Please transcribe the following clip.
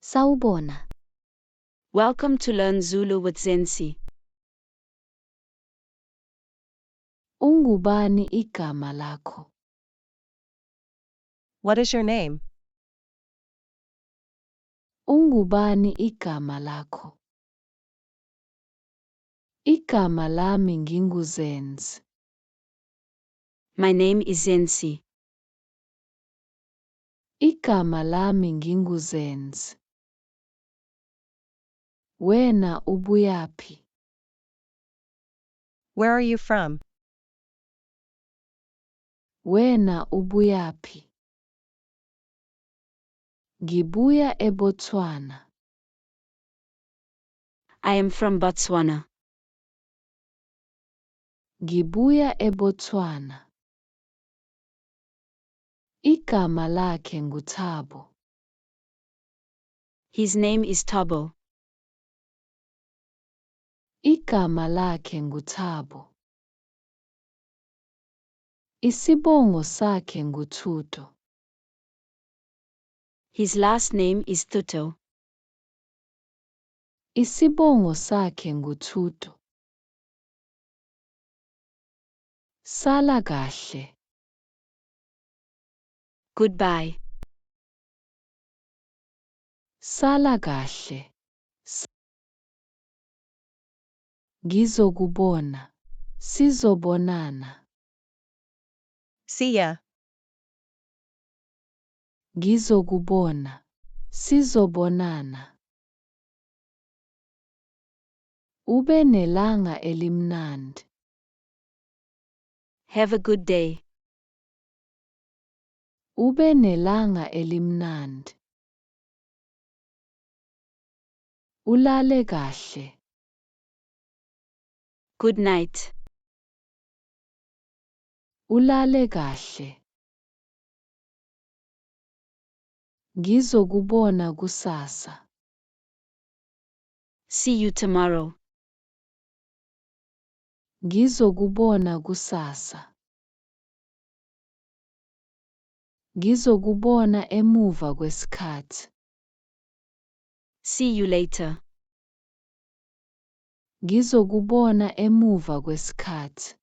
Sawubona. Welcome to Learn Zulu with Zensi. Ungubani igama lakho? What is your name? Ungubani igama lakho? Igama lami nginguZenzi. My name is Zensi. Igama lami nginguZenzi. Wena ubuyaphi? Where are you from? Wena ubuyaphi? Ngibuya eBotswana. I am from Botswana. Ngibuya eBotswana. Igama lakhe nguThabo. His name is Thabo. Igama lakhe nguThabo. Isibongo sakhe nguThuto. His last name is Thuto. Isibongo sakhe nguThuto. Sala kahle. Goodbye. Sala kahle. Ngizokubona. Sizobonana. See ya. Ngizokubona. Sizobonana. Ube nelanga elimnandi. Have a good day. Ube nelanga elimnandi. Ulale kahle. Good night. Ulale kahle. Ngizokubona kusasa. See you tomorrow. Ngizokubona kusasa. Ngizokubona emuva kwesikhathi. See you later. Ngizokubona emuva kwesikhathi.